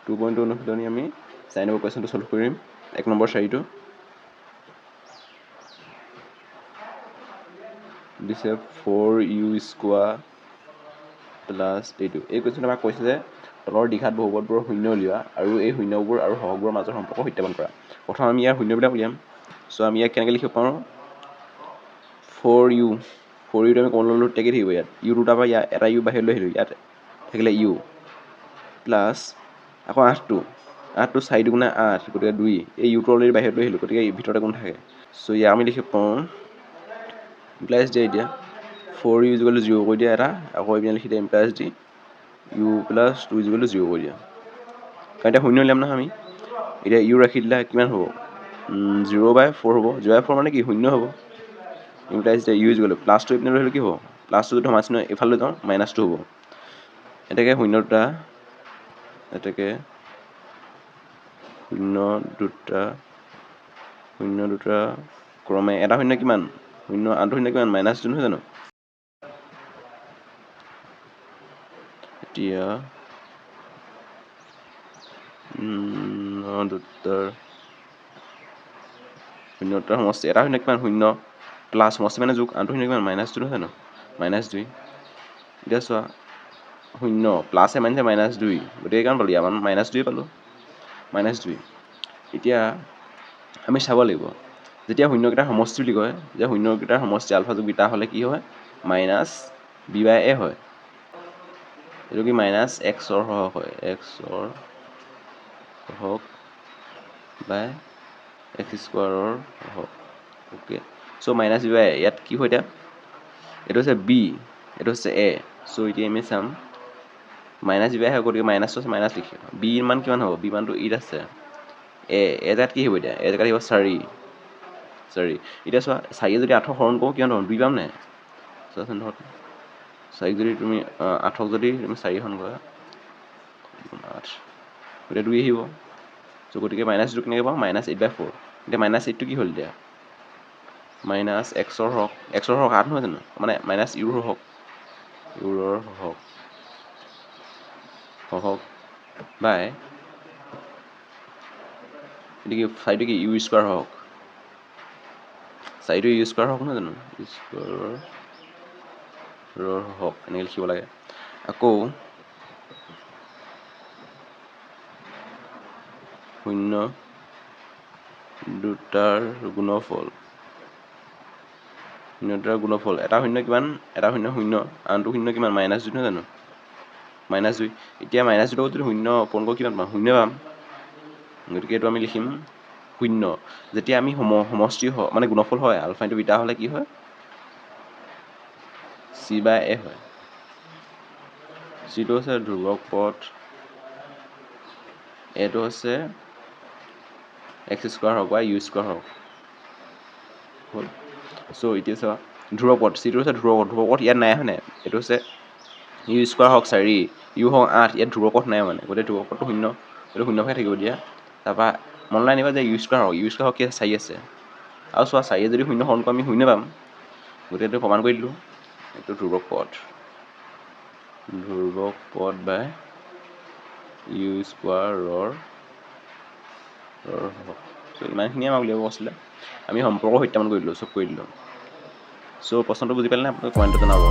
2.2 অনুশীলনী আমি চাই নম্বৰ কুৱেশ্যনটো সলভ কৰিম 1 নম্বৰ শাৰীটো দিছে 4u² প্লাছ এইটো এই কুৱেশ্যনটো আমাক কৈছে যে তলৰ দীঘাত বহুপদবোৰৰ শূন্য উলিওৱা আৰু এই শূন্যবোৰ আৰু সহগবোৰৰ মাজৰ সম্পৰ্ক সত্যাপন কৰা প্ৰথম আমি ইয়াৰ শূন্যবিলাক উলিয়াম চ' আমি ইয়াক কেনেকৈ লিখিব পাৰোঁ 4u আমি কোন ল'লো টেকি থাকিব ইয়াত u দুটা পৰা ইয়াত এটা u বাহিৰলৈ আহিলোঁ ইয়াত থাকিলে u প্লাছ আকৌ 8টো 4 দুগুণে 8 গতিকে 2 এই uটো অলৰেডি বাহিৰলৈ আহিলোঁ গতিকে ভিতৰতে কোন থাকে চ' ইয়াক আমি লিখিব পাৰোঁ ইমপ্লাইজ দিয়ে এতিয়া 4u = 0 কৰি দিয়া এটা আকৌ এইপিনে লিখি দিয়া ইমপ্লাইজ দি u + 2 = 0 কৰি দিয়া কাৰণ এতিয়া শূন্য উলিয়াম নহয় আমি এতিয়া u ৰাখি দিলে কিমান হ'ব 0/4 হ'ব 0/4 মানে কি শূন্য হ'ব ইমপ্লাইজ দিয়া u = প্লাছটো এইপিনে লৈ আহিলে কি হ'ব প্লাছটো যদি ধনাত্মক চিহ্ন এইফালে যাওঁ মাইনাছটো হ'ব এটাকে শূন্য দুটা ক্ৰমে এটা শূন্য কিমান শূন্য আনটো শূন্য কিমান -2 নহয় জানো এতিয়া দুটাৰ শূন্যটাৰ সমষ্টি এটা শূন্য কিমান শূন্য প্লাছ সমষ্টি মানে যোগ আনটো শূন্য কিমান -2 নহয় জানো -2 এতিয়া চোৱা শূন্য প্লাছে মানিছে -2 গতিকে কিমান পালোঁ ইয়াৰ মান -2 পালোঁ -2 এতিয়া আমি চাব লাগিব যেতিয়া শূন্যকেইটাৰ সমষ্টি বুলি কয় যে শূন্যকেইটাৰ সমষ্টি আলফা যোগ বিটা হ'লে কি হয় -b/a হয় এইটো কি -xৰ সহগ হয় xৰ সহগ বাই x² সহগ ওকে চ' -b/a ইয়াত কি হয় এতিয়া এইটো হৈছে b এইটো হৈছে a চ' এতিয়া আমি চাম -b/a হয় গতিকে মাইনাছটো আছে মাইনাছ লিখিম b মান কিমান হ'ব b মানটো 8 আছে a জেগাত কি হ'ব এতিয়া a জেগাত আহিব 4 এতিয়া চোৱা 4 যদি 8ক হৰণ কৰোঁ কিমান হ'ব 2 পাম নাই চোৱাচোন ধৰক 4 যদি তুমি 8ক যদি তুমি 4 হৰণ কৰা 8 গতিকে 2 আহিব চ' গতিকে -2 কেনেকৈ পাওঁ -8/4 এতিয়া -8টো কি হ'ল এতিয়া -xৰ সহগ 8 নহয় জানো মানে -uৰ সহগ বাই এইটো কি 4টো কি u² সহগ 4টো u² সহগ নহয় জানো u² সহগ এনেকৈ লিখিব লাগে আকৌ শূন্য দুটাৰ গুণফল এটা শূন্য কিমান এটা শূন্য আনটো শূন্য কিমান -2 নহয় জানো -2 এতিয়া -2 লগত যদি শূন্য পূৰণ কৰোঁ কিমান পাম শূন্য পাম গতিকে এইটো আমি লিখিম শূন্য যেতিয়া আমি সমষ্টি মানে গুণফল হয় আলফা ইনটু বিটা হ'লে কি হয় c/a হয় চিটো হৈছে ধ্ৰুৱক পথ এইটো হৈছে x² হওক বা u² হওক হ'ল চ' এতিয়া চোৱা ধ্ৰুৱপথ চিটো হৈছে ধ্ৰুৱপথ ইয়াত নাই হয় নাই এইটো হৈছে u² হওক 4 u হওক 8 ইয়াত ধ্ৰুৱপথ নাই মানে গতিকে ধ্ৰুৱপথটো শূন্য এইটো শূন্যভাৱে থাকিব দিয়া তাৰপৰা মনলৈ আনিবা যে u² হওক কি আছে 4 আছে আৰু চোৱা 4 যদি শূন্য হৰণ কৰোঁ আমি শূন্য পাম গতিকে এইটো প্ৰমাণ কৰি দিলোঁ এইটো ধ্ৰুৱপথ বাই u² চ' ইমানখিনিয়ে আমাক উলিয়াব আছিলে আমি সম্পৰ্ক সত্যাপন কৰি দিলোঁ চব কৰি দিলোঁ চ' প্ৰশ্নটো বুজি পালে নে আপোনালোকে কমেণ্টত জনাব